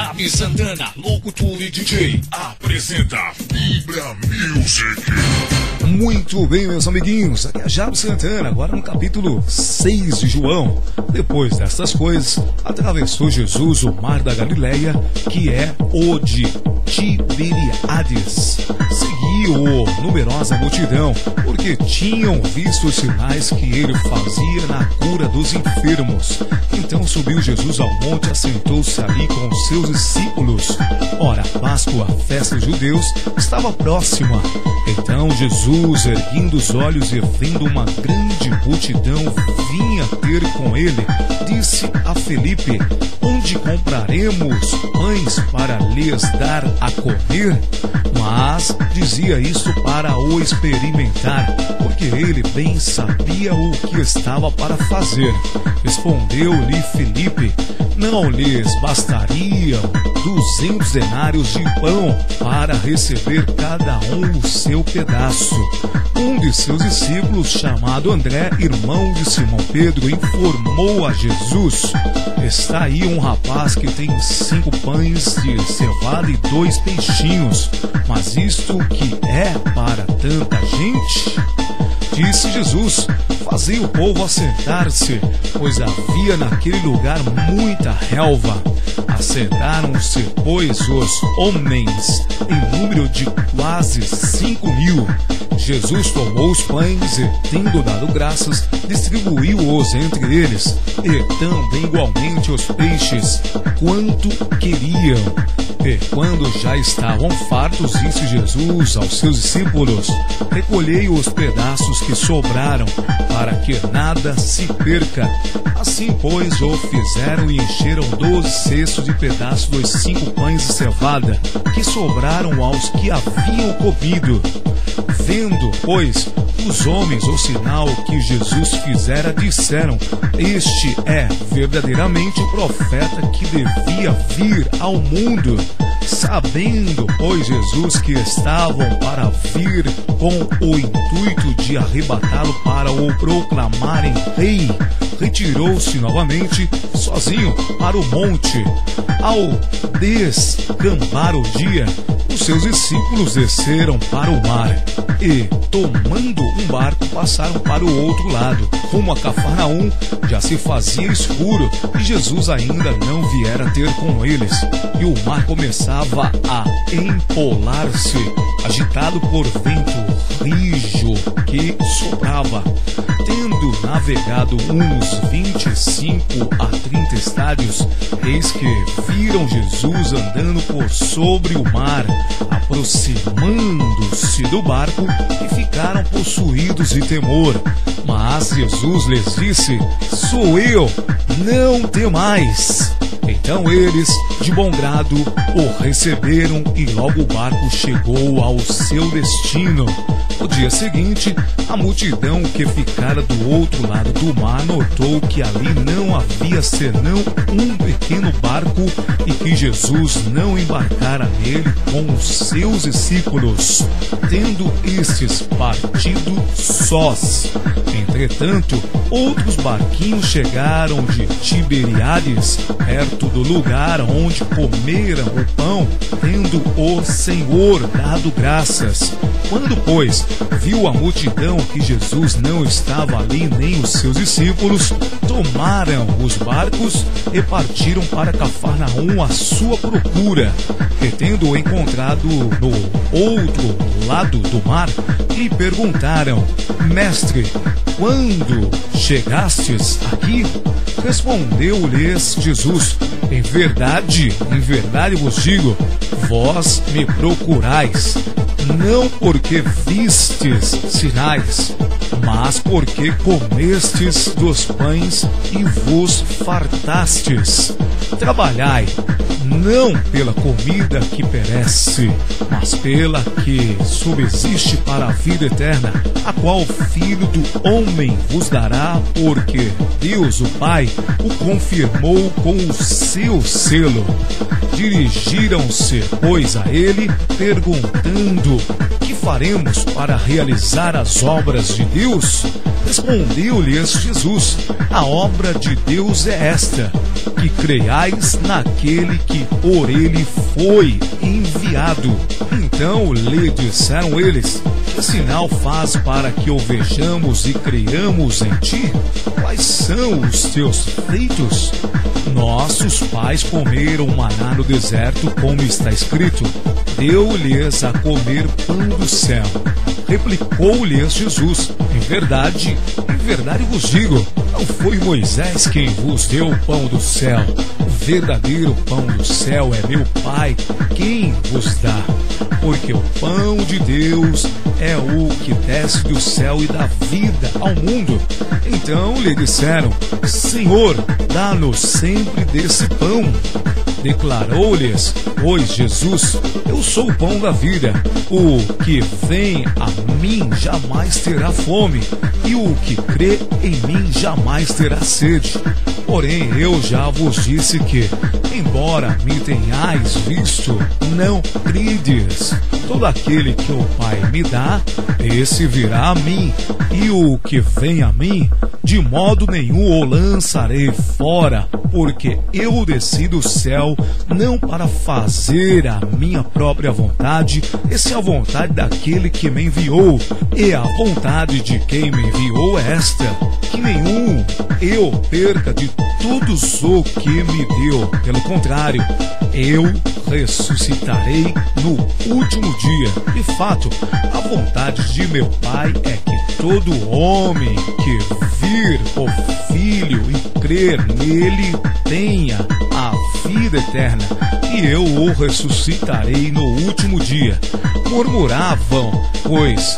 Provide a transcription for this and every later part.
Jaime Santana, locutor e DJ, apresenta Bíblia Music. Muito bem, meus amiguinhos, aqui é Jaime Santana, agora no capítulo 6 de João. Depois destas coisas, atravessou Jesus o mar da Galileia, que é o de Tiberíades. Seguiu-o numerosa multidão, porque tinham visto os sinais que ele fazia na cura dos enfermos. Então subiu Jesus ao monte e assentou-se ali com os seus discípulos. Ora, a Páscoa, a festa dos judeus, estava próxima. Então Jesus, erguendo os olhos e vendo uma grande multidão vinha ter com ele, disse a Felipe: onde compraremos pães para lhes dar a comer? Mas dizia isso para o experimentar, porque ele bem sabia o que estava para fazer. Respondeu-lhe Felipe: não lhes bastariam 200 denários de pão para receber cada um o seu pedaço? Um de seus discípulos, chamado André, irmão de Simão Pedro, informou a Jesus: está aí um rapaz que tem 5 pães de cevada e 2 peixinhos, mas isto que é para tanta gente? Disse Jesus: fazei o povo assentar-se, pois havia naquele lugar muita relva. Assentaram-se, pois, os homens, em número de quase 5.000. Jesus tomou os pães e, tendo dado graças, distribuiu-os entre eles, e também igualmente os peixes, quanto queriam. E quando já estavam fartos, disse Jesus aos seus discípulos: recolhei os pedaços que sobraram, para que nada se perca. Assim, pois, o fizeram e encheram 12 cestos de pedaços dos 5 pães de cevada, que sobraram aos que haviam comido. Vendo, pois, os homens o sinal que Jesus fizera, disseram: este é verdadeiramente o profeta que devia vir ao mundo. Sabendo, pois, Jesus que estavam para vir com o intuito de arrebatá-lo para o proclamarem rei, retirou-se novamente sozinho para o monte. Ao descambar o dia, os seus discípulos desceram para o mar e, tomando um barco, passaram para o outro lado, rumo a Cafarnaum. Já se fazia escuro e Jesus ainda não viera ter com eles, e o mar começava a empolar-se, agitado por vento rijo que soprava. Tendo navegado uns 25 a 30 estádios, eis que viram Jesus andando por sobre o mar, aproximando-se do barco, e ficaram possuídos de temor. Mas Jesus lhes disse: sou eu, não temais. Então eles, de bom grado, o receberam, e logo o barco chegou ao seu destino. No dia seguinte, a multidão que ficara do outro lado do mar notou que ali não havia senão um pequeno barco, e que Jesus não embarcara nele com os seus discípulos, tendo estes partido sós. Entretanto, outros barquinhos chegaram de Tiberíades, perto do lugar onde comeram o pão, tendo o Senhor dado graças. Quando, pois, viu a multidão que Jesus não estava ali nem os seus discípulos, tomaram os barcos e partiram para Cafarnaum à sua procura. E tendo-o encontrado no outro lado do mar, lhe perguntaram: mestre, quando chegastes aqui? Respondeu-lhes Jesus: em verdade vos digo, vós me procurais, não porque vistes sinais, mas porque comestes dos pães e vos fartastes. Trabalhai, não pela comida que perece, mas pela que subsiste para a vida eterna, a qual o Filho do Homem vos dará, porque Deus, o Pai, o confirmou com o seu selo. Dirigiram-se, pois, a ele, perguntando: que faremos para realizar as obras de Deus? Respondeu-lhes Jesus: a obra de Deus é esta, que creiais naquele que por ele foi enviado. Então lhe disseram eles: que sinal faz para que o vejamos e creiamos em ti? Quais são os teus feitos? Nossos pais comeram maná no deserto, como está escrito: deu-lhes a comer pão do céu. Replicou-lhes Jesus: em verdade vos digo, não foi Moisés quem vos deu o pão do céu. O verdadeiro pão do céu é meu Pai quem vos dá. Porque o pão de Deus é o que desce do céu e dá vida ao mundo. Então lhe disseram: Senhor, dá-nos sempre desse pão. Declarou-lhes, pois, Jesus: eu sou o pão da vida. O que vem a mim jamais terá fome, e o que crê em mim jamais terá sede. Porém, eu já vos disse que, embora me tenhais visto, não credes. Todo aquele que o Pai me dá, esse virá a mim, e o que vem a mim, de modo nenhum o lançarei fora, porque eu desci do céu não para fazer a minha própria vontade, e sim a vontade daquele que me enviou. E a vontade de quem me enviou é esta, que nenhum eu perca de todos o que me deu. Pelo contrário, eu ressuscitarei no último dia. De fato, a vontade de meu Pai é que todo homem que vir o Filho e crer nele tenha a vida eterna, e eu o ressuscitarei no último dia. Murmuravam, pois,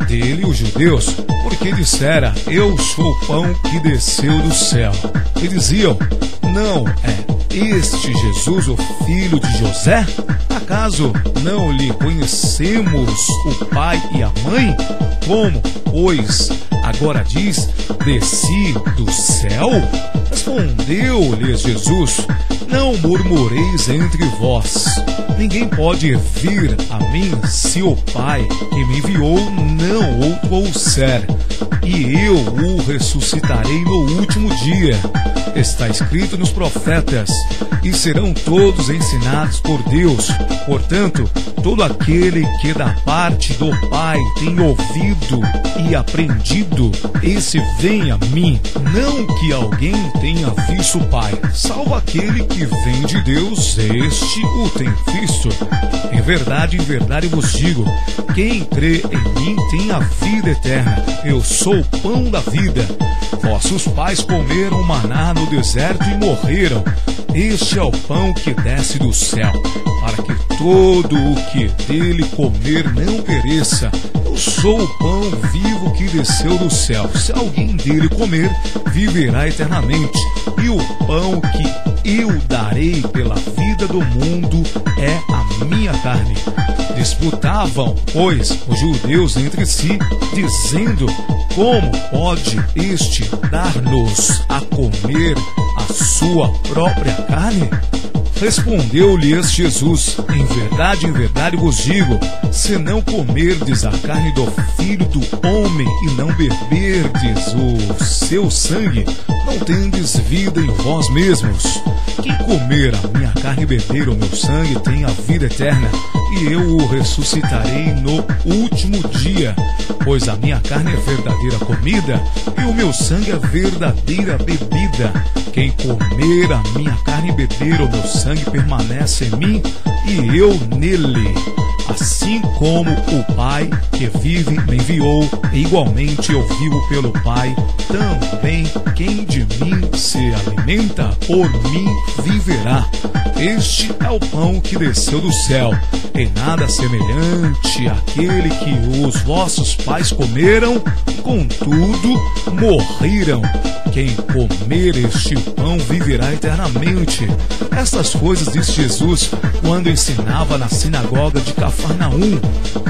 dele os judeus, porque dissera: eu sou o pão que desceu do céu. E diziam: não é este Jesus o filho de José? Acaso não lhe conhecemos o pai e a mãe? Como, pois, agora diz: desci do céu? Respondeu-lhes Jesus: não murmureis entre vós. Ninguém pode vir a mim se o Pai que me enviou não o trouxer, e eu o ressuscitarei no último dia. Está escrito nos profetas: e serão todos ensinados por Deus. Portanto, todo aquele que da parte do Pai tem ouvido e aprendido, esse vem a mim. Não que alguém tenha visto o Pai, salvo aquele que vem de Deus, este o tem visto. Em verdade vos digo, quem crê em mim tem a vida eterna. Eu sou o pão da vida. Vossos pais comeram maná no deserto e morreram. Este é o pão que desce do céu, para que todo o que dele comer não pereça. Eu sou o pão vivo que desceu do céu. Se alguém dele comer, viverá eternamente. E o pão que eu darei pela vida do mundo é a minha carne. Disputavam, pois, os judeus entre si, dizendo: como pode este dar-nos a comer a sua própria carne? Respondeu-lhes Jesus: em verdade vos digo, se não comerdes a carne do Filho do Homem e não beberdes o seu sangue, não tendes vida em vós mesmos. Quem comer a minha carne e beber o meu sangue tem a vida eterna, e eu o ressuscitarei no último dia. Pois a minha carne é verdadeira comida, e o meu sangue é verdadeira bebida. Quem comer a minha carne e beber o meu sangue permanece em mim, e eu nele. Assim como o Pai que vive me enviou, e igualmente eu vivo pelo Pai, também quem de mim se alimenta, por mim viverá. Este é o pão que desceu do céu, e nada semelhante àquele que os vossos pais comeram, contudo morreram. quem comer este pão viverá eternamente. Estas coisas disse Jesus quando ensinava na sinagoga de Cafarnaum.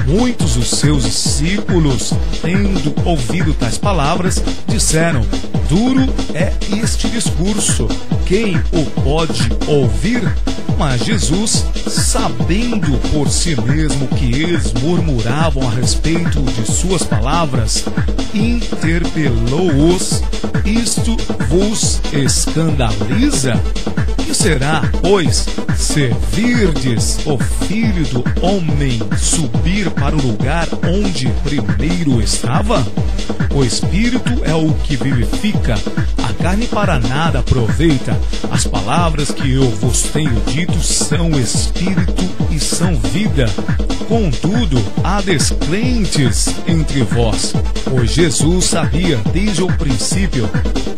Muitos dos seus discípulos, tendo ouvido tais palavras, disseram: duro é este discurso, quem o pode ouvir? Mas Jesus, sabendo por si mesmo que eles murmuravam a respeito de suas palavras, interpelou-os: isto vos escandaliza? Que será, pois, se virdes o Filho do Homem subir para o lugar onde primeiro estava? O Espírito é o que vivifica, a carne para nada aproveita. As palavras que eu vos tenho dito são Espírito e são vida. Contudo, há descrentes entre vós, pois Jesus sabia desde o princípio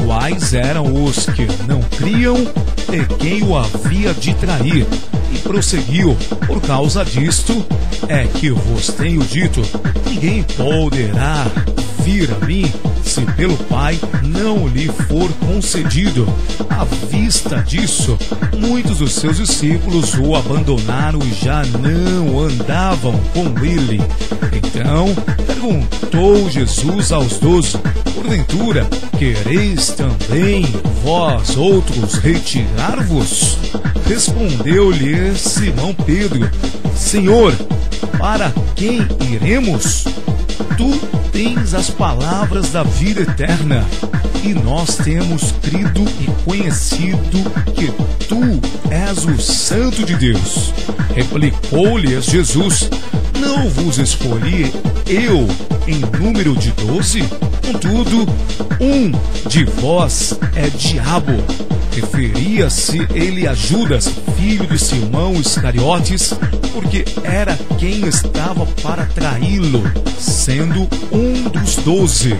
quais eram os que não criam e quem o havia de trair. E prosseguiu: por causa disto é que vos tenho dito, ninguém poderá vir a mim se pelo Pai não lhe for concedido. À vista disso, muitos dos seus discípulos o abandonaram e já não andavam com ele. Então perguntou Jesus aos 12: porventura quereis também vós outros retirar-vos? Respondeu-lhe Simão Pedro: Senhor, para quem iremos? Tu tens as palavras da vida eterna, e nós temos crido e conhecido que tu és o Santo de Deus. Replicou-lhes Jesus: não vos escolhi eu em número de 12? Contudo, um de vós é diabo. Referia-se ele a Judas, filho de Simão Iscariotes, porque era quem estava para traí-lo, sendo um dos 12.